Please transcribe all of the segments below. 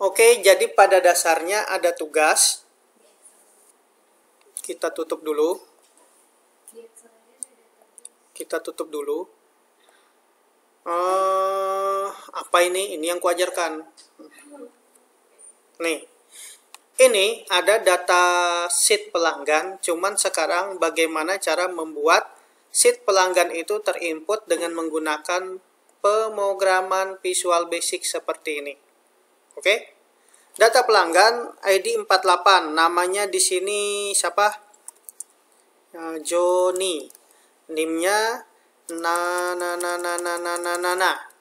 Oke, jadi pada dasarnya ada tugas. Kita tutup dulu. Apa ini? Ini yang kuajarkan. Nih, ini ada data sheet pelanggan. Cuman sekarang bagaimana cara membuat sheet pelanggan itu terinput dengan menggunakan pemrograman Visual Basic seperti ini. Oke? Data pelanggan ID 48. Namanya di sini siapa? Joni. NIM-nya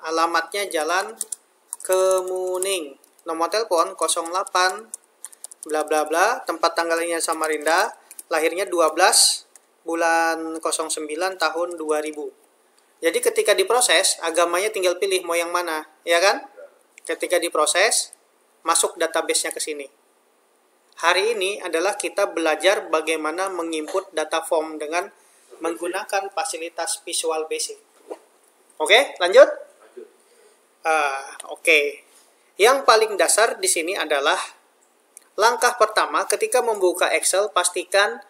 alamatnya Jalan Kemuning. Nomor telepon 08 bla bla bla. Tempat tanggalnya Samarinda. Lahirnya 12 bulan 09 tahun 2000. Jadi ketika diproses, agamanya tinggal pilih mau yang mana, ya kan? Ketika diproses, masuk database-nya ke sini. Hari ini adalah kita belajar bagaimana menginput data form dengan menggunakan fasilitas Visual Basic. Oke, lanjut? Oke. Yang paling dasar di sini adalah langkah pertama ketika membuka Excel, pastikan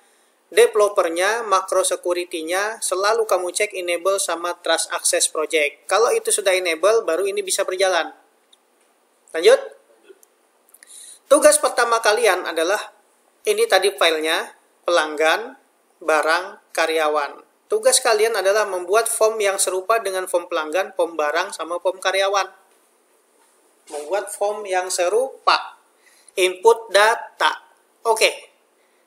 developernya, makro security-nya selalu kamu cek enable sama trust access project. Kalau itu sudah enable, baru ini bisa berjalan. Lanjut? Tugas pertama kalian adalah ini tadi filenya, pelanggan, barang, karyawan. Tugas kalian adalah membuat form yang serupa dengan form pelanggan, form barang, sama form karyawan. Membuat form yang serupa. Input data. Oke.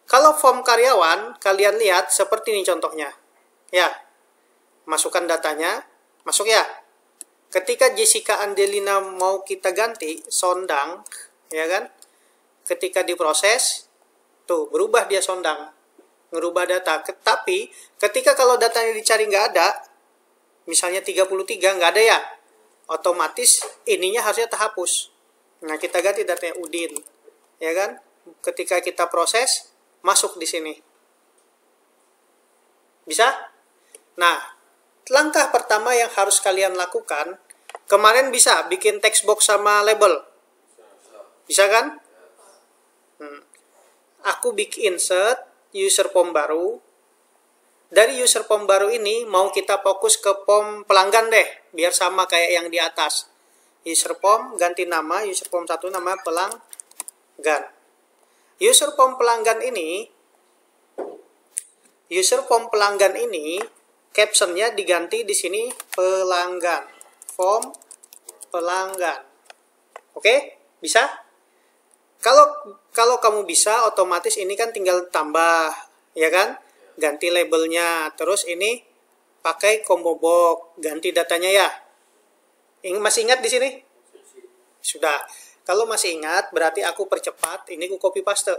Kalau form karyawan, kalian lihat seperti ini contohnya. Ya. Masukkan datanya. Masuk ya. Ketika Jessica Andelina mau kita ganti, Sondang, ya kan? Ketika diproses, tuh berubah dia Sondang, ngerubah data. Tapi ketika kalau datanya dicari nggak ada, misalnya 33 nggak ada ya, otomatis ininya harusnya terhapus. Nah kita ganti datanya Udin, ya kan? Ketika kita proses, masuk di sini. Bisa? Nah, langkah pertama yang harus kalian lakukan, kemarin bisa bikin text box sama label. Bisa kan? Aku bikin insert user form baru. Dari user form baru ini mau kita fokus ke form pelanggan deh, biar sama kayak yang di atas. User form ganti nama, user form 1 nama pelanggan. User form pelanggan ini captionnya diganti di sini pelanggan. Form pelanggan. Oke? Bisa? Kalau kamu bisa, otomatis ini kan tinggal tambah, ya kan? Ganti labelnya, terus ini pakai combo box, ganti datanya ya. Masih ingat di sini? Sudah. Kalau masih ingat, berarti aku percepat. Ini aku copy paste.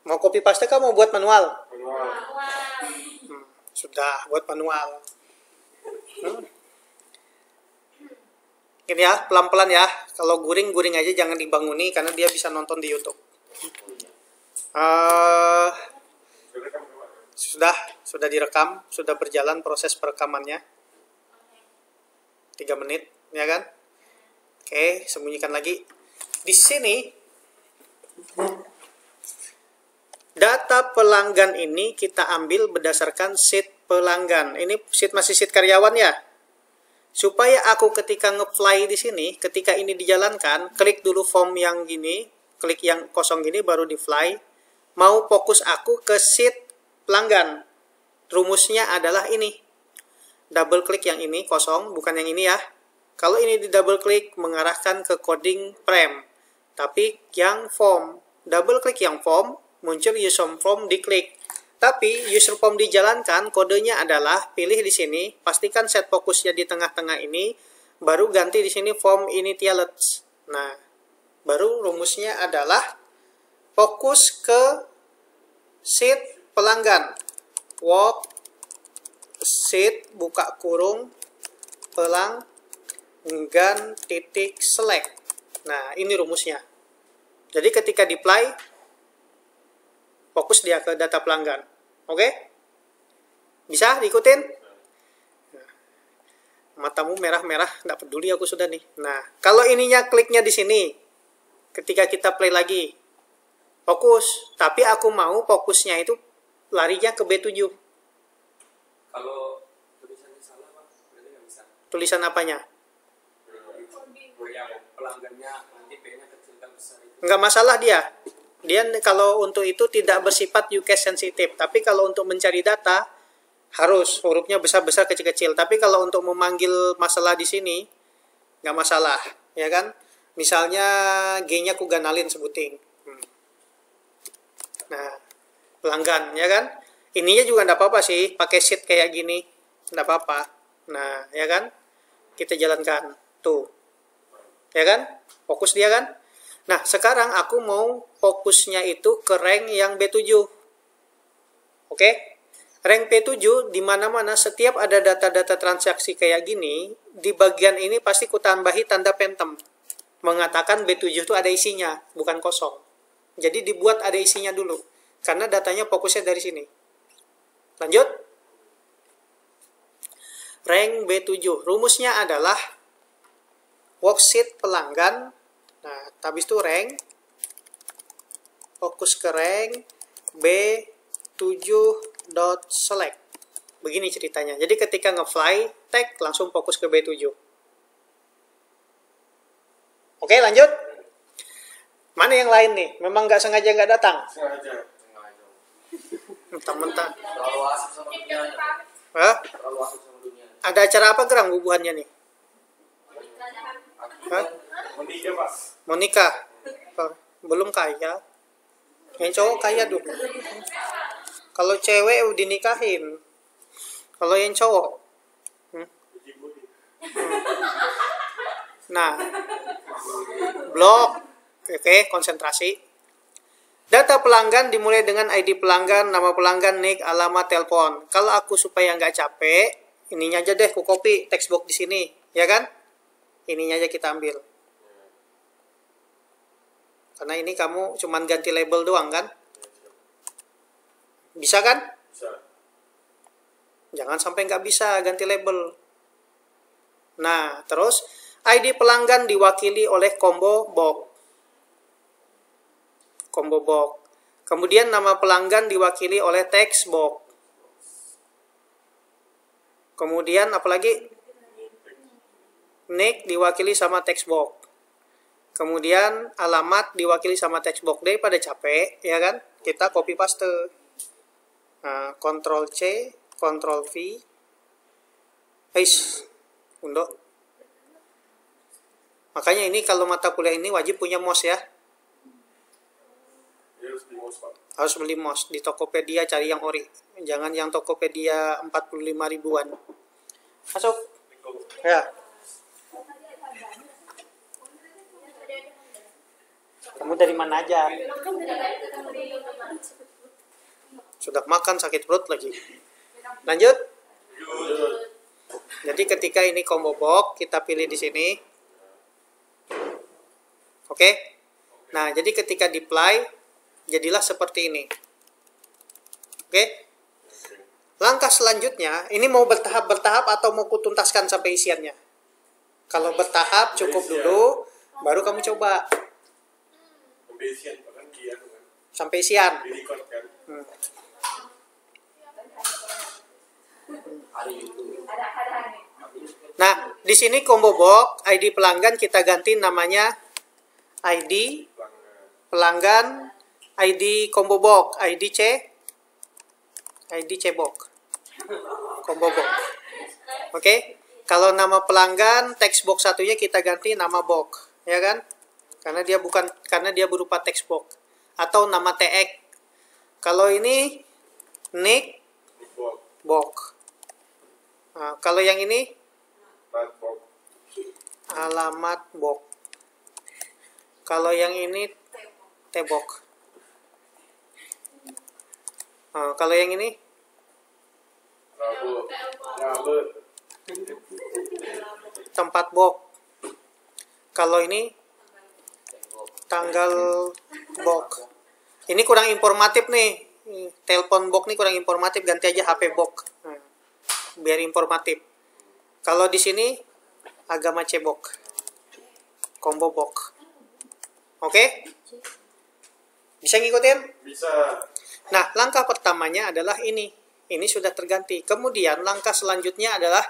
Mau copy paste kah mau buat manual? Sudah, buat manual. Ini ya, pelan-pelan ya. Kalau guring aja, jangan dibanguni karena dia bisa nonton di YouTube. Sudah direkam, sudah berjalan proses perekamannya. 3 menit, ya kan? Oke, sembunyikan lagi. Di sini data pelanggan ini kita ambil berdasarkan sheet pelanggan. Ini masih sheet karyawan ya. Supaya aku ketika nge-fly di sini, ketika ini dijalankan, klik dulu form yang gini, klik yang kosong gini baru di-fly. Mau fokus aku ke sheet pelanggan. Rumusnya adalah ini. Double klik yang ini kosong, bukan yang ini ya. Kalau ini di double klik mengarahkan ke coding frame. Tapi yang form, double klik yang form, muncul user form diklik. Tapi user form dijalankan, kodenya adalah pilih di sini, pastikan set fokusnya di tengah-tengah ini, baru ganti di sini form initialize. Nah, baru rumusnya adalah fokus ke sheet pelanggan. Work sheet buka kurung pelanggan titik select. Nah, ini rumusnya. Jadi ketika di-apply, fokus dia ke data pelanggan. Oke? Bisa diikutin? matamu merah-merah, nggak peduli aku sudah nih. Nah, kalau ininya kliknya di sini, ketika kita play lagi, fokus. Tapi aku mau fokusnya itu larinya ke B7. Kalau tulisannya salah, Pak, berarti nggak bisa. Tulisan apanya? Yang pelanggannya nanti P-nya kecil kan besar itu. Nggak masalah dia. Dia kalau untuk itu tidak bersifat use case sensitif. Tapi kalau untuk mencari data, harus hurufnya besar-besar kecil-kecil. Tapi kalau untuk memanggil masalah di sini, nggak masalah, ya kan? Misalnya G-nya aku ganalin sebutin. Nah, pelanggan, ya kan? Ininya juga nggak apa-apa sih, pakai sheet kayak gini, nggak apa-apa. Nah, ya kan? Kita jalankan, tuh, ya kan? Fokus dia kan? Nah, sekarang aku mau fokusnya itu ke rank yang B7. Oke? Rank P7 di mana-mana setiap ada data-data transaksi kayak gini, di bagian ini pasti kutambahi tanda phantom. Mengatakan B7 itu ada isinya, bukan kosong. Jadi dibuat ada isinya dulu. Karena datanya fokusnya dari sini. Lanjut. Rank B7. Rumusnya adalah worksheet pelanggan. Nah, habis itu rank. Fokus ke rank B7.select. Begini ceritanya. Jadi ketika nge-fly, tag langsung fokus ke B7. Oke, lanjut. Mana yang lain nih? Memang nggak sengaja nggak datang? Sengaja. Mentang-mentang. Terlalu asik sama dunia. Hah? Terlalu asik sama dunia. Ada acara apa gerang bubuhannya nih? Hah? Menikah, Pak. Mau nikah? Oh, belum kaya. Yang cowok kaya dulu. Kalau cewek udah dinikahin. Kalau yang cowok. Nah. Blok. Oke, konsentrasi. Data pelanggan dimulai dengan ID pelanggan, nama pelanggan, nick, alamat, telepon. Kalau aku supaya nggak capek, ininya aja deh, aku copy text box di sini, ya kan? Ininya aja kita ambil. Karena ini kamu cuman ganti label doang kan? Bisa kan? Bisa. Jangan sampai nggak bisa ganti label. Nah, terus ID pelanggan diwakili oleh combo box. Combo box. Kemudian nama pelanggan diwakili oleh text box. Kemudian apalagi? Nick diwakili sama text box. Kemudian alamat diwakili sama text box. Daripada capek, ya kan? Kita copy paste. Nah, Ctrl C, Ctrl V. Untuk. Makanya ini kalau mata kuliah ini wajib punya mouse ya. Harus di mouse, Pak. Harus beli mouse di Tokopedia, cari yang ori. Jangan yang Tokopedia 45 ribuan. Masuk. Ya. Kamu dari mana aja? Sudah makan sakit perut lagi. Lanjut. Jadi ketika ini combo box, kita pilih di sini. Oke. Nah, jadi ketika di-apply, jadilah seperti ini. Oke. Langkah selanjutnya, ini mau bertahap-bertahap atau mau kutuntaskan sampai isiannya? Kalau bertahap cukup dulu, baru kamu coba. Sampai isian, bahkan dia kan. Sampai isian. Di record kan. Nah, di sini combo box, ID pelanggan kita ganti namanya ID pelanggan, ID combo box, ID C box. Combo box. Oke. Kalau nama pelanggan, text box satunya kita ganti nama box, ya kan? Karena dia berupa text box atau nama tag. Kalau ini nick box. Nah, kalau yang ini alamat box. Kalau yang ini T-box. Nah, kalau yang ini tempat box. Kalau ini tanggal box. Ini kurang informatif nih. Telepon box nih kurang informatif, ganti aja HP box. Nah, biar informatif. Kalau di sini agama cebok, combo box. Oke? Bisa ngikutin? Bisa. Nah, langkah pertamanya adalah ini. Ini sudah terganti. Kemudian langkah selanjutnya adalah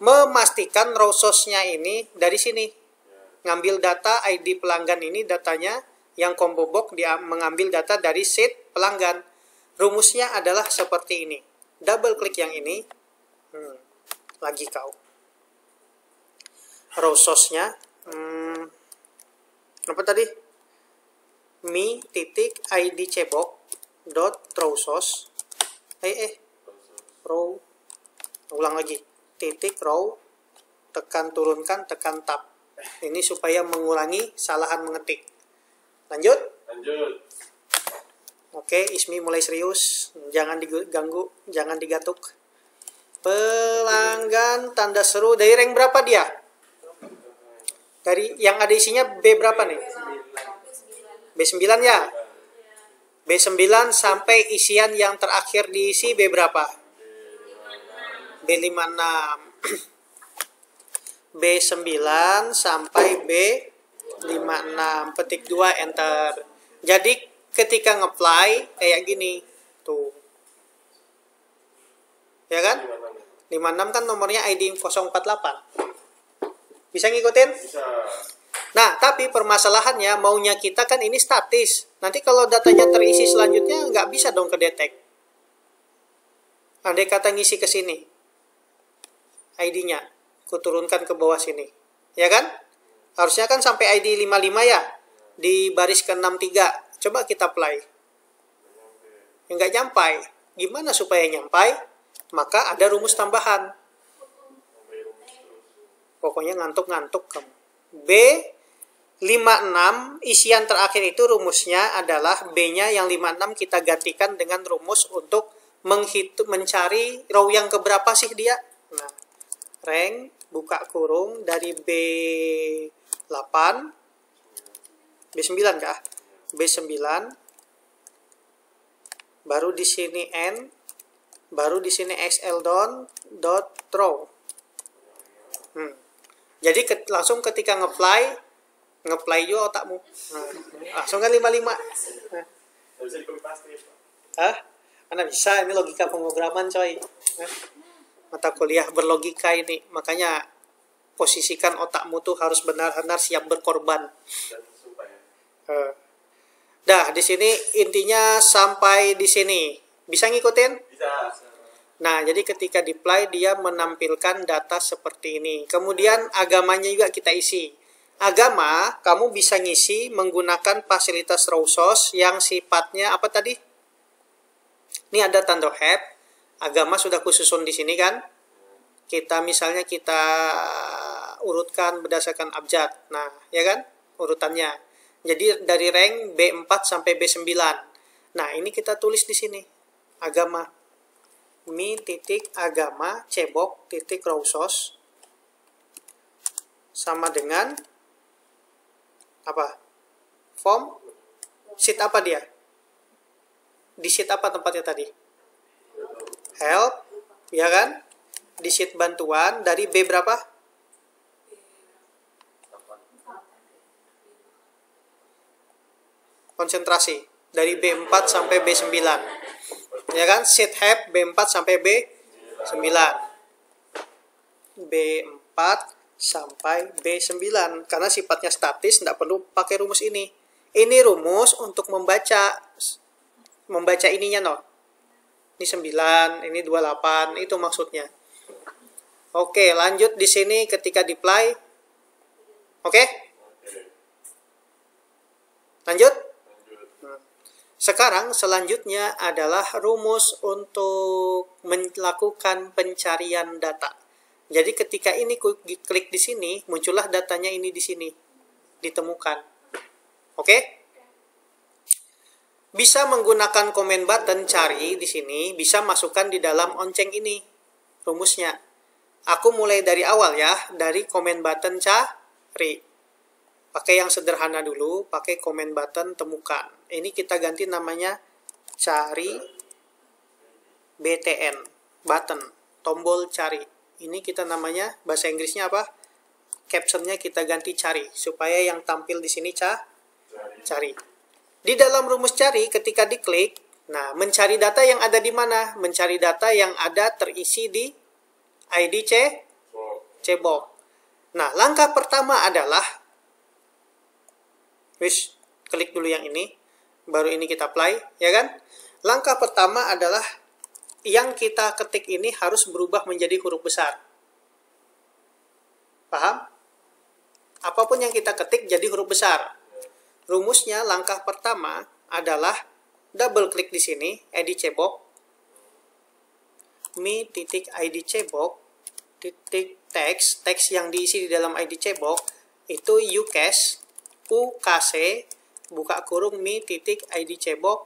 memastikan raw source-nya ini dari sini. Ngambil data ID pelanggan ini, datanya yang combo box dia mengambil data dari sheet pelanggan. Rumusnya adalah seperti ini. Double klik yang ini. Lagi kau. Raw source-nya apa tadi? mi.id cebok dot raw source raw, ulang lagi, titik raw, tekan turunkan, tekan tab. Ini supaya mengurangi kesalahan mengetik. Lanjut. Oke, Ismi mulai serius, jangan diganggu, jangan digatuk. Pelanggan tanda seru dari rank berapa dia? Dari yang ada isinya B berapa nih? B9 ya? B9 sampai isian yang terakhir diisi B berapa? B56. B9 sampai B56. Petik 2, enter. Jadi ketika nge-apply kayak gini. Tuh. Ya kan? 56 kan nomornya ID 048. Bisa ngikutin? Bisa. Nah, tapi permasalahannya maunya kita kan ini statis. Nanti kalau datanya terisi selanjutnya nggak bisa dong kedetek. Andai kata ngisi ke sini. ID-nya. Kuturunkan ke bawah sini. Ya kan? Harusnya kan sampai ID 55 ya. Di baris ke-63. Coba kita play. Nggak nyampai. Gimana supaya nyampai? Maka ada rumus tambahan. Pokoknya ngantuk-ngantuk kamu. B56 isian terakhir itu rumusnya adalah B-nya yang 56 kita gantikan dengan rumus untuk mencari row yang keberapa sih dia. Nah, rank buka kurung dari B8 B9 kah? B9 baru di sini N, baru di sini XL dot row. Jadi langsung ketika nge-apply juga otakmu. Langsung kan 55. Bisa di copy paste. Mana bisa, ini logika pemrograman coy. Mata kuliah berlogika ini. Makanya posisikan otakmu tuh harus benar-benar siap berkorban. Dah, di sini intinya sampai di sini. Bisa ngikutin? Bisa. Nah, jadi ketika di-apply dia menampilkan data seperti ini. Kemudian agamanya juga kita isi. Agama, kamu bisa ngisi menggunakan fasilitas raw source yang sifatnya apa tadi? Ini ada tanda have. Agama sudah kususun di sini kan? Misalnya kita urutkan berdasarkan abjad. Nah, ya kan? Urutannya. Jadi dari rank B4 sampai B9. Nah, ini kita tulis di sini. Agama. mi.agama cebok titik raw source sama dengan apa? Form sheet apa dia? Di sheet apa tempatnya tadi? Help, ya kan? Di sheet bantuan dari B berapa? Konsentrasi dari B4 sampai B9. Ya kan? Sheet help B4 sampai B9. B4 sampai B9. Karena sifatnya statis, tidak perlu pakai rumus ini. Ini rumus untuk membaca ininya, no. Ini 9, ini 28, itu maksudnya. Oke, lanjut di sini ketika di-apply. Oke? Lanjut? Sekarang selanjutnya adalah rumus untuk melakukan pencarian data. Jadi ketika ini klik di sini, muncullah datanya ini di sini. Ditemukan. Oke? Bisa menggunakan command button cari di sini, bisa masukkan di dalam onceng ini. Rumusnya. Aku mulai dari awal ya, dari command button cari. Pakai yang sederhana dulu, pakai command button temukan. Ini kita ganti namanya cari BTN, button, tombol cari. Ini kita namanya, bahasa Inggrisnya apa? Captionnya kita ganti cari, supaya yang tampil di sini cari. Di dalam rumus cari, ketika diklik, nah, mencari data yang ada di mana? Mencari data yang ada terisi di ID cbox. Nah, langkah pertama adalah, klik dulu yang ini, baru ini kita apply, ya kan? Langkah pertama adalah yang kita ketik ini harus berubah menjadi huruf besar. Paham? Apapun yang kita ketik jadi huruf besar. Rumusnya langkah pertama adalah double klik di sini, ID cbox, mi.id cbox, teks yang diisi di dalam ID cbox itu ucache, buka kurung mi.id cbox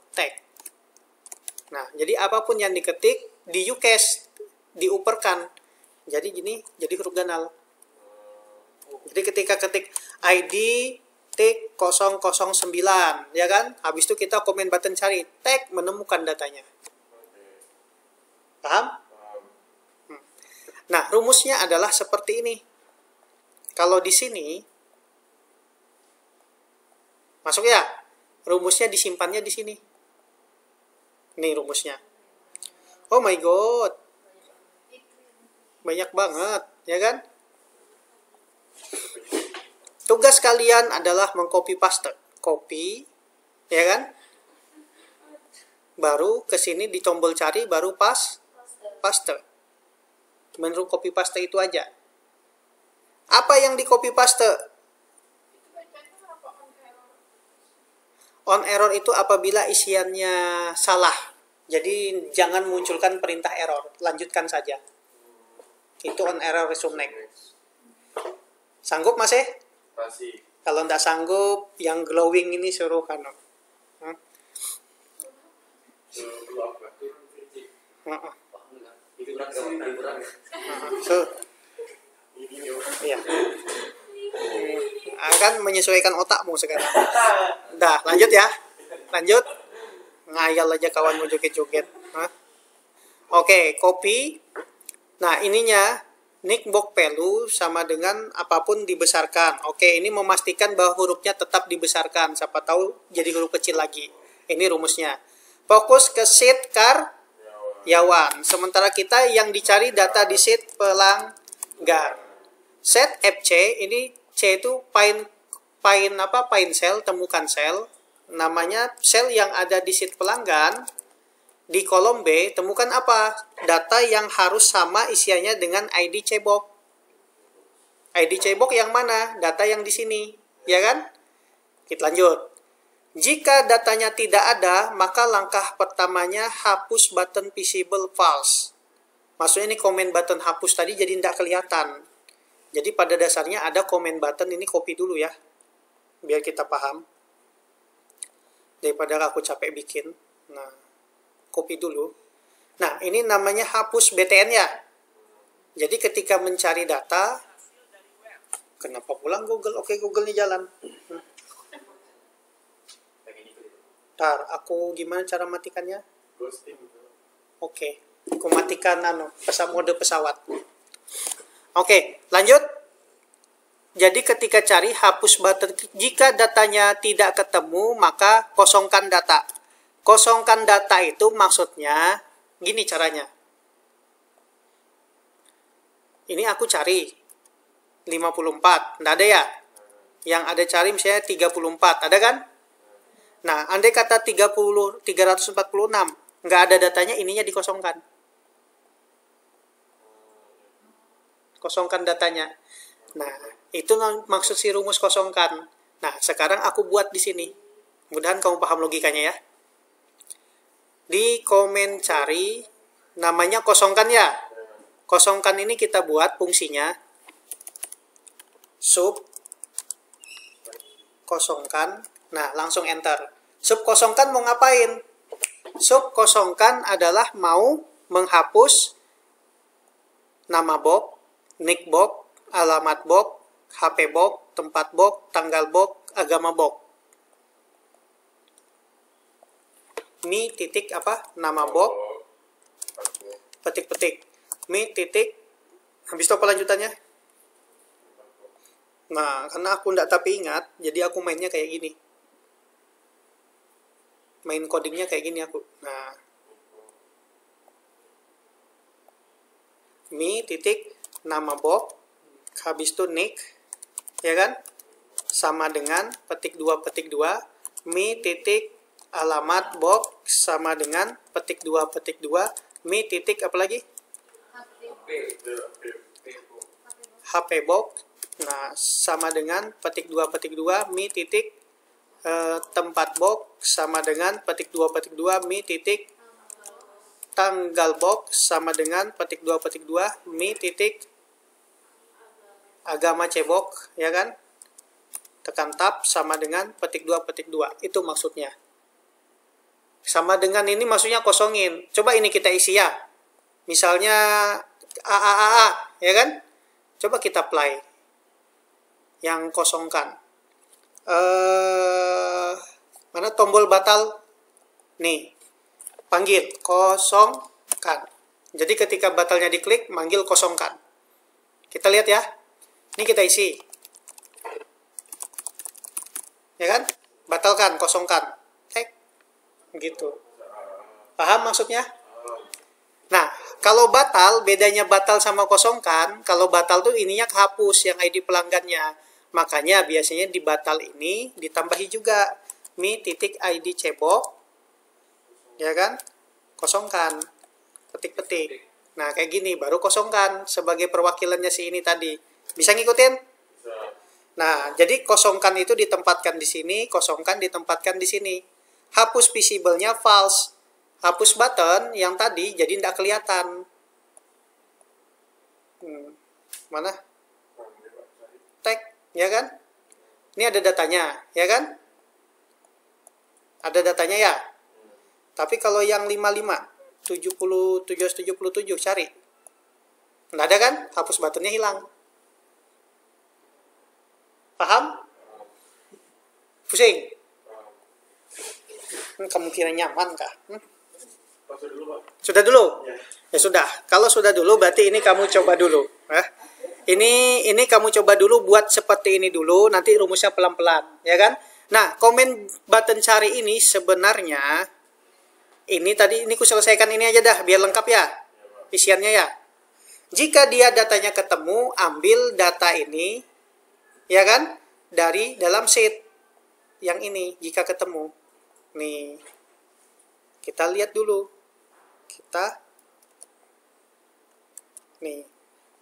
.tag. Nah, jadi apapun yang diketik di ucache, diuperkan. Jadi gini, jadi huruf ganal. Jadi ketika ketik ID tik 009, ya kan? Habis itu kita komen button cari, tag menemukan datanya. Paham? Nah, rumusnya adalah seperti ini. Kalau di sini, masuk ya? Rumusnya disimpannya di sini. Nih rumusnya. Oh my god. Banyak banget, ya kan? Tugas kalian adalah mengcopy paste. Copy, ya kan? Baru ke sini di tombol cari, baru paste. Menu copy paste itu aja. Apa yang di copy paste? On error itu apabila isiannya salah. Jadi jangan munculkan perintah error. Lanjutkan saja. Itu on error resume next. Sanggup Mas? Masih. Kalau nggak sanggup, yang glowing ini suruh kano. Iya. Akan menyesuaikan otakmu sekarang. Dah, lanjut ya. Lanjut. Ngayal aja kawan mau joget-joget. Oke, copy. Nah, ininya nickbox value sama dengan apapun dibesarkan. Oke, ini memastikan bahwa hurufnya tetap dibesarkan. Siapa tahu jadi huruf kecil lagi. Ini rumusnya. Fokus ke sheet karyawan. Sementara kita yang dicari data di sheet pelanggan. Set FC, ini C itu find cell, temukan sel. Namanya sel yang ada di sheet pelanggan. Di kolom B, temukan apa? Data yang harus sama isiannya dengan ID cbox. ID cbox yang mana? Data yang di sini, ya kan? Kita lanjut. Jika datanya tidak ada, maka langkah pertamanya hapus button visible false. Maksudnya ini comment button hapus tadi jadi tidak kelihatan. Jadi pada dasarnya ada comment button, ini copy dulu ya. Biar kita paham. Daripada aku capek bikin. Nah, copy dulu. Nah, ini namanya hapus BTN ya. Jadi ketika mencari data, kenapa pulang Google? Oke, Google ini jalan. Ntar, aku gimana cara matikannya? Oke, aku matikan mode pesawat. Oke, lanjut. Jadi ketika cari, hapus button. Jika datanya tidak ketemu, maka kosongkan data. Kosongkan data itu maksudnya gini caranya. Ini aku cari 54, nggak ada ya? Yang ada cari misalnya 34, ada kan? Nah, andai kata 346, nggak ada datanya, ininya dikosongkan. Kosongkan datanya. Nah, itu maksud si rumus kosongkan. Nah, sekarang aku buat di sini. Mudah-mudahan kamu paham logikanya ya. Di komen cari, namanya kosongkan ya. Kosongkan ini kita buat fungsinya sub kosongkan. Nah, langsung enter. Sub kosongkan mau ngapain? Sub kosongkan adalah mau menghapus nama box, nick box, alamat box, HP box, tempat box, tanggal box, agama box. Mi titik apa? Nama box, petik-petik. Mi titik, habis itu apa lanjutannya? Nah, karena aku nggak tapi ingat, jadi aku mainnya kayak gini. Main codingnya kayak gini aku. Nah, mi titik nama box, habis itu nick, ya kan? Sama dengan petik 2 mi titik alamat box sama dengan petik 2 mi titik apa lagi? HP box. Nah, sama dengan petik 2 mi titik tempat box sama dengan petik 2 mi titik tanggal box sama dengan petik 2 mi titik agama cebok, ya kan? Tekan tab sama dengan petik 2 itu maksudnya. Sama dengan ini maksudnya kosongin. Coba ini kita isi ya. Misalnya AAAA, ya kan? Coba kita play. Yang kosongkan. Mana tombol batal? Nih. Panggil kosongkan. Jadi ketika batalnya diklik, manggil kosongkan. Kita lihat ya. Ini kita isi. Ya kan? Batalkan, kosongkan. Gitu. Paham maksudnya? Nah, kalau batal, bedanya batal sama kosongkan. Kalau batal tuh ininya kehapus yang ID pelanggannya. Makanya biasanya di batal ini ditambahi juga mi titik ID cebok, ya kan? Kosongkan. Petik-petik. Nah, kayak gini baru kosongkan sebagai perwakilannya si ini tadi. Bisa ngikutin? Nah, jadi kosongkan itu ditempatkan di sini, kosongkan ditempatkan di sini. Hapus visible-nya false. Hapus button yang tadi jadi tidak kelihatan. Mana? Tag, ya kan? Ini ada datanya, ya kan? Ada datanya ya? Tapi kalau yang 55, 77 cari. Nggak ada kan? Hapus buttonnya hilang. Paham? Pusing? Kamu kira nyaman kah? Sudah dulu? Ya sudah. Kalau sudah dulu berarti ini kamu coba dulu. Ini kamu coba dulu buat seperti ini dulu. Nanti rumusnya pelan-pelan, ya kan? Nah, komen button cari ini sebenarnya ini tadi ini ku selesaikan ini aja dah biar lengkap ya isiannya ya. Jika dia datanya ketemu, ambil data ini, ya kan? Dari dalam sheet yang ini jika ketemu. Nih, kita lihat dulu. Nih,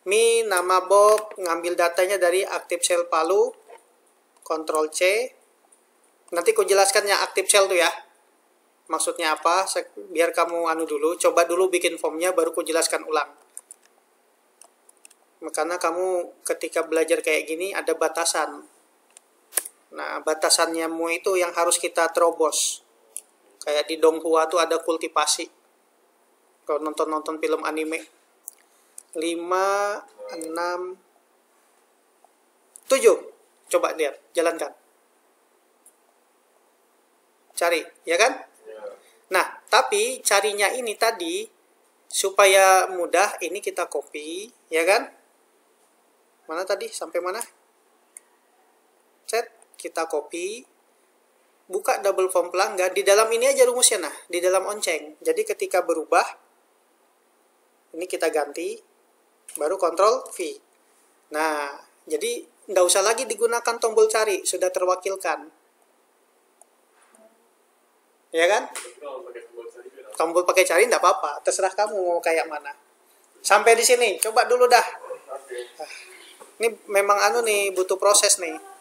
mi nama box, ngambil datanya dari aktif sel Palu, Ctrl C. Nanti ku jelaskan yang aktif sel tuh ya. Maksudnya apa? Biar kamu dulu, coba dulu bikin formnya, baru ku jelaskan ulang. Karena kamu ketika belajar kayak gini ada batasan. Nah, batasannya itu yang harus kita terobos. Kayak di Donghua tuh ada kultivasi. Kalau nonton film anime. 5, 6, 7. Coba lihat, jalankan. Cari, ya kan? Nah, tapi carinya ini tadi, supaya mudah, ini kita copy, ya kan? Mana tadi? Sampai mana? Set. Kita copy, buka double form pelanggan, di dalam ini aja rumusnya, nah, di dalam onceng. Jadi ketika berubah, ini kita ganti, baru Ctrl V. Nah, jadi nggak usah lagi digunakan tombol cari, sudah terwakilkan. Ya kan? Tombol pakai cari nggak apa-apa, terserah kamu mau kayak mana. Sampai di sini, coba dulu dah. Ini memang nih, butuh proses nih.